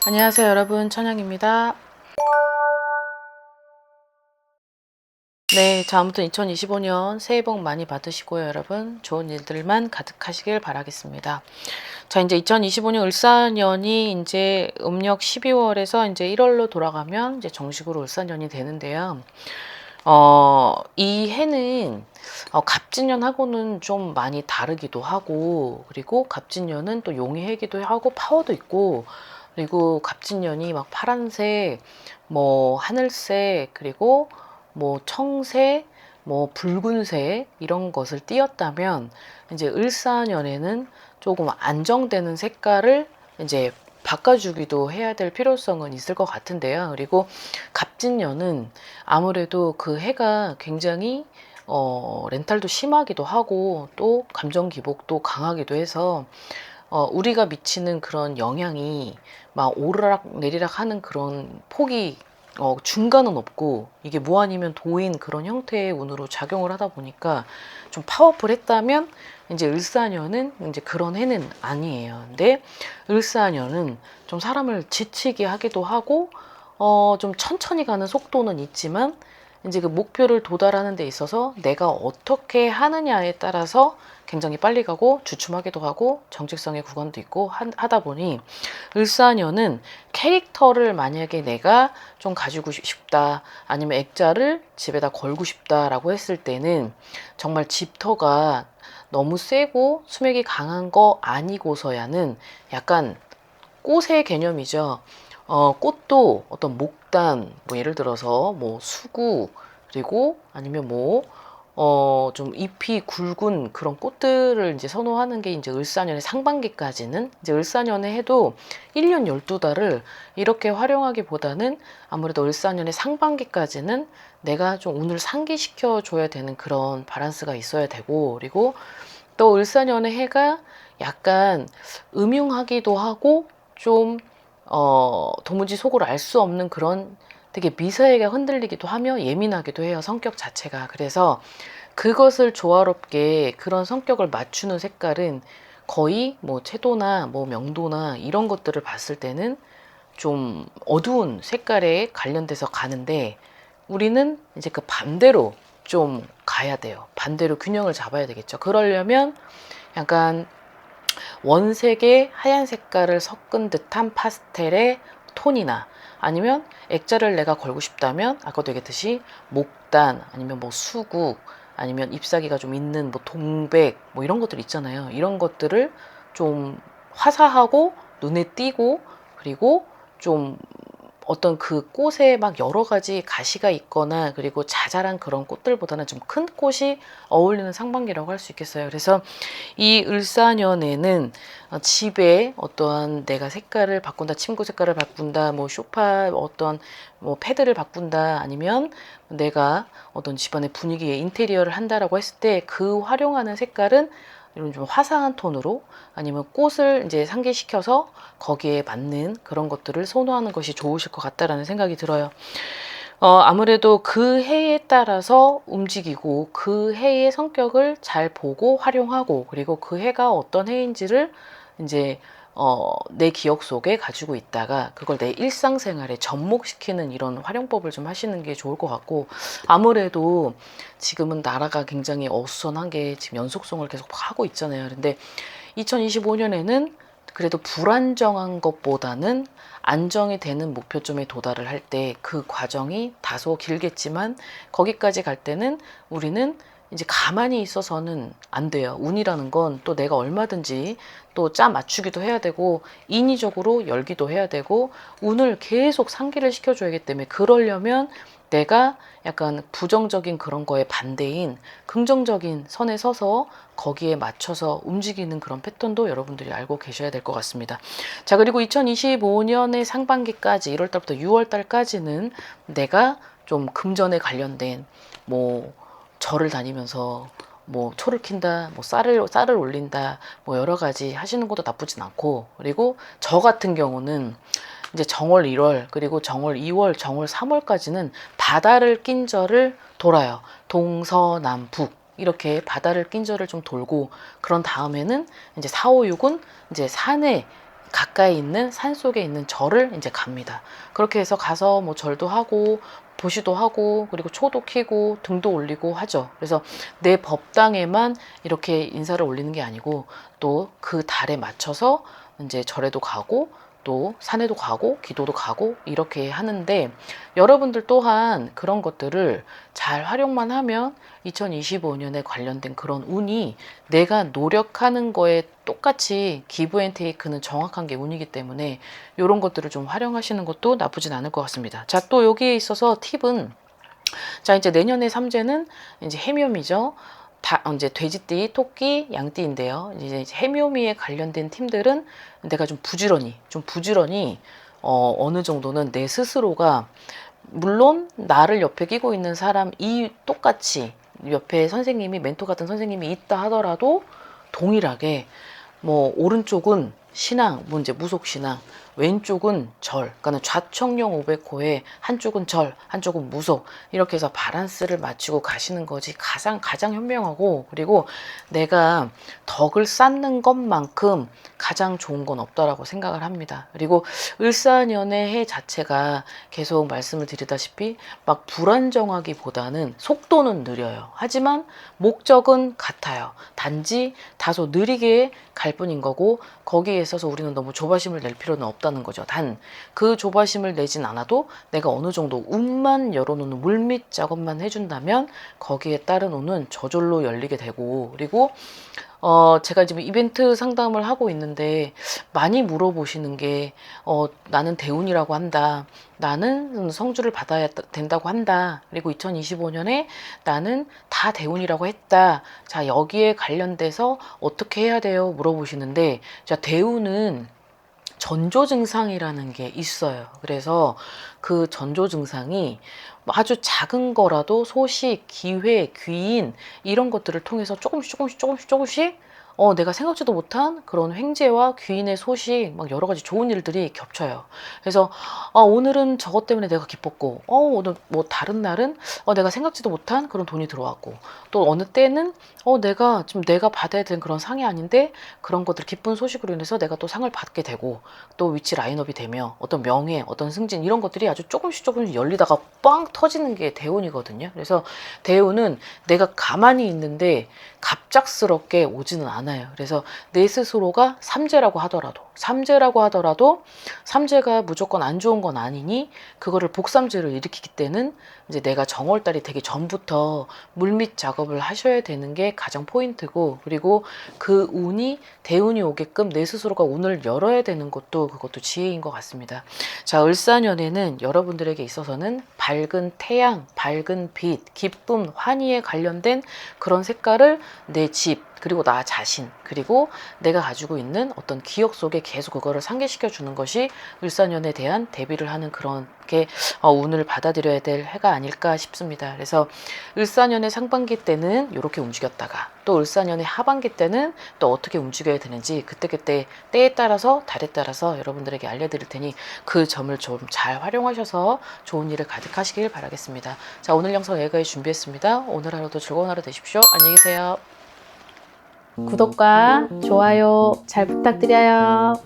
안녕하세요 여러분, 천영입니다. 네, 자, 아무튼 2025년 새해 복 많이 받으시고요 여러분. 좋은 일들만 가득하시길 바라겠습니다. 자, 이제 2025년 을사년이 이제 음력 12월에서 이제 1월로 돌아가면 이제 정식으로 을사년이 되는데요. 이 해는 갑진년하고는 좀 많이 다르기도 하고, 그리고 갑진년은 또 용의 해기도 하고 파워도 있고, 그리고 갑진년이 막 파란색, 뭐 하늘색, 그리고 뭐 청색, 뭐 붉은색 이런 것을 띄었다면, 이제 을사년에는 조금 안정되는 색깔을 이제 바꿔주기도 해야 될 필요성은 있을 것 같은데요. 그리고 갑진년은 아무래도 그 해가 굉장히 렌탈도 심하기도 하고 또 감정 기복도 강하기도 해서 우리가 미치는 그런 영향이 막 오르락 내리락 하는 그런 폭이 중간은 없고, 이게 무아니면 도인 그런 형태의 운으로 작용을 하다 보니까 좀 파워풀했다면, 이제 을사년은 이제 그런 해는 아니에요. 근데 을사년은 좀 사람을 지치게 하기도 하고 좀 천천히 가는 속도는 있지만, 이제 그 목표를 도달하는 데 있어서 내가 어떻게 하느냐에 따라서 굉장히 빨리 가고 주춤하기도 하고 정직성의 구간도 있고 하다 보니, 을사년은 캐릭터를 만약에 내가 좀 가지고 싶다, 아니면 액자를 집에다 걸고 싶다라고 했을 때는 정말 집터가 너무 세고 수맥이 강한 거 아니고서야는 약간 꽃의 개념이죠. 꽃도 어떤 목단, 뭐 예를 들어서 뭐 수구, 그리고 아니면 뭐 좀 잎이 굵은 그런 꽃들을 이제 선호하는 게 이제 을사년의 상반기까지는, 이제 을사년에 해도 1년 12달을 이렇게 활용하기보다는 아무래도 을사년의 상반기까지는 내가 좀 운을 상기시켜 줘야 되는 그런 바란스가 있어야 되고, 그리고 또 을사년의 해가 약간 음흉하기도 하고 좀 도무지 속을 알 수 없는 그런 되게 미세하게 흔들리기도 하며 예민하기도 해요, 성격 자체가. 그래서 그것을 조화롭게 그런 성격을 맞추는 색깔은 거의 뭐 채도나 뭐 명도나 이런 것들을 봤을 때는 좀 어두운 색깔에 관련돼서 가는데, 우리는 이제 그 반대로 좀 가야 돼요. 반대로 균형을 잡아야 되겠죠. 그러려면 약간 원색의 하얀 색깔을 섞은 듯한 파스텔의 톤이나, 아니면 액자를 내가 걸고 싶다면 아까도 얘기했듯이 목단, 아니면 뭐 수국, 아니면 잎사귀가 좀 있는 뭐 동백, 뭐 이런 것들 있잖아요. 이런 것들을 좀 화사하고 눈에 띄고, 그리고 좀 어떤 그 꽃에 막 여러 가지 가시가 있거나 그리고 자잘한 그런 꽃들보다는 좀 큰 꽃이 어울리는 상반기라고 할 수 있겠어요. 그래서 이 을사년에는 집에 어떠한 내가 색깔을 바꾼다, 침구 색깔을 바꾼다, 뭐 소파 어떤 뭐 패드를 바꾼다, 아니면 내가 어떤 집안의 분위기의 인테리어를 한다라고 했을 때 그 활용하는 색깔은 이런 좀 화사한 톤으로, 아니면 꽃을 이제 상기시켜서 거기에 맞는 그런 것들을 선호하는 것이 좋으실 것 같다라는 생각이 들어요. 아무래도 그 해에 따라서 움직이고 그 해의 성격을 잘 보고 활용하고, 그리고 그 해가 어떤 해인지를 이제 내 기억 속에 가지고 있다가 그걸 내 일상생활에 접목시키는 이런 활용법을 좀 하시는 게 좋을 것 같고, 아무래도 지금은 나라가 굉장히 어수선한 게 지금 연속성을 계속 하고 있잖아요. 근데 2025년에는 그래도 불안정한 것보다는 안정이 되는 목표점에 도달을 할 때 그 과정이 다소 길겠지만, 거기까지 갈 때는 우리는 이제 가만히 있어서는 안 돼요. 운이라는 건 또 내가 얼마든지 또 짜 맞추기도 해야 되고 인위적으로 열기도 해야 되고 운을 계속 상기를 시켜줘야기 때문에, 그러려면 내가 약간 부정적인 그런 거에 반대인 긍정적인 선에 서서 거기에 맞춰서 움직이는 그런 패턴도 여러분들이 알고 계셔야 될 것 같습니다. 자, 그리고 2025년의 상반기까지 1월달부터 6월달까지는 내가 좀 금전에 관련된 뭐 절을 다니면서 뭐 초를 킨다, 뭐 쌀을 올린다, 뭐 여러 가지 하시는 것도 나쁘진 않고, 그리고 저 같은 경우는 이제 정월 1월, 그리고 정월 2월, 정월 3월까지는 바다를 낀 절을 돌아요. 동서남북 이렇게 바다를 낀 절을 좀 돌고, 그런 다음에는 이제 4, 5, 6은 이제 산에 가까이 있는 산 속에 있는 절을 이제 갑니다. 그렇게 해서 가서 뭐 절도 하고 보시도 하고 그리고 초도 켜고 등도 올리고 하죠. 그래서 내 법당에만 이렇게 인사를 올리는 게 아니고 또 그 달에 맞춰서 이제 절에도 가고 또 산에도 가고 기도도 가고 이렇게 하는데, 여러분들 또한 그런 것들을 잘 활용만 하면 2025년에 관련된 그런 운이 내가 노력하는 거에 똑같이 기브앤테이크는 정확한 게 운이기 때문에 이런 것들을 좀 활용하시는 것도 나쁘진 않을 것 같습니다. 자, 또 여기에 있어서 팁은, 자, 이제 내년의 삼재는 이제 해묘미죠. 다 이제 돼지띠, 토끼, 양띠인데요. 이제 해묘미에 관련된 팀들은 내가 좀 부지런히 어느 정도는 내 스스로가, 물론 나를 옆에 끼고 있는 사람이 똑같이 옆에 선생님이 멘토 같은 선생님이 있다 하더라도 동일하게 뭐 오른쪽은 신앙, 뭐 이제 무속신앙, 왼쪽은 절, 그러니까 좌청룡 500호에 한쪽은 절, 한쪽은 무속, 이렇게 해서 바란스를 맞추고 가시는 것이 가장 현명하고, 그리고 내가 덕을 쌓는 것만큼 가장 좋은 건 없다라고 생각을 합니다. 그리고 을사년의 해 자체가 계속 말씀을 드리다시피 막 불안정하기보다는 속도는 느려요. 하지만 목적은 같아요. 단지 다소 느리게 갈 뿐인 거고, 거기에 있어서 우리는 너무 조바심을 낼 필요는 없다는 거죠. 단 그 조바심을 내진 않아도 내가 어느 정도 운만 열어놓는 물밑 작업만 해준다면 거기에 따른 운은 저절로 열리게 되고, 그리고 제가 지금 이벤트 상담을 하고 있는데 많이 물어보시는 게, 나는 대운이라고 한다. 나는 성주를 받아야 된다고 한다. 그리고 2025년에 나는 다 대운이라고 했다. 자, 여기에 관련돼서 어떻게 해야 돼요? 물어보시는데, 자, 대운은 전조 증상이라는 게 있어요. 그래서 그 전조 증상이 아주 작은 거라도 소식, 기회, 귀인 이런 것들을 통해서 조금씩 내가 생각지도 못한 그런 횡재와 귀인의 소식, 막 여러 가지 좋은 일들이 겹쳐요. 그래서 오늘은 저것 때문에 내가 기뻤고, 오늘 뭐 다른 날은 내가 생각지도 못한 그런 돈이 들어왔고, 또 어느 때는 내가 받아야 되는 그런 상이 아닌데 그런 것들 기쁜 소식으로 인해서 내가 또 상을 받게 되고, 또 위치 라인업이 되며 어떤 명예, 어떤 승진 이런 것들이 아주 조금씩 열리다가 빵 터지는 게 대운이거든요. 그래서 대운은 내가 가만히 있는데 갑작스럽게 오지는 않아요. 그래서 내 스스로가 삼재가 무조건 안 좋은 건 아니니 그거를 복삼재를 일으키기 때는 이제 내가 정월달이 되기 전부터 물밑 작업을 하셔야 되는 게 가장 포인트고, 그리고 그 운이 대운이 오게끔 내 스스로가 운을 열어야 되는 것도 그것도 지혜인 것 같습니다. 자, 을사년에는 여러분들에게 있어서는 밝은 태양, 밝은 빛, 기쁨, 환희에 관련된 그런 색깔을 내 집, 그리고 나 자신, 그리고 내가 가지고 있는 어떤 기억 속에 계속 그거를 상기시켜 주는 것이 을사년에 대한 대비를 하는 그런 게 운을 받아들여야 될 해가 아닐까 싶습니다. 그래서 을사년의 상반기 때는 이렇게 움직였다가 또 을사년의 하반기 때는 또 어떻게 움직여야 되는지 그때그때 때에 따라서 달에 따라서 여러분들에게 알려드릴 테니 그 점을 좀 잘 활용하셔서 좋은 일을 가득하시길 바라겠습니다. 자, 오늘 영상 여기까지 준비했습니다. 오늘 하루도 즐거운 하루 되십시오. 안녕히 계세요. 구독과 좋아요 잘 부탁드려요.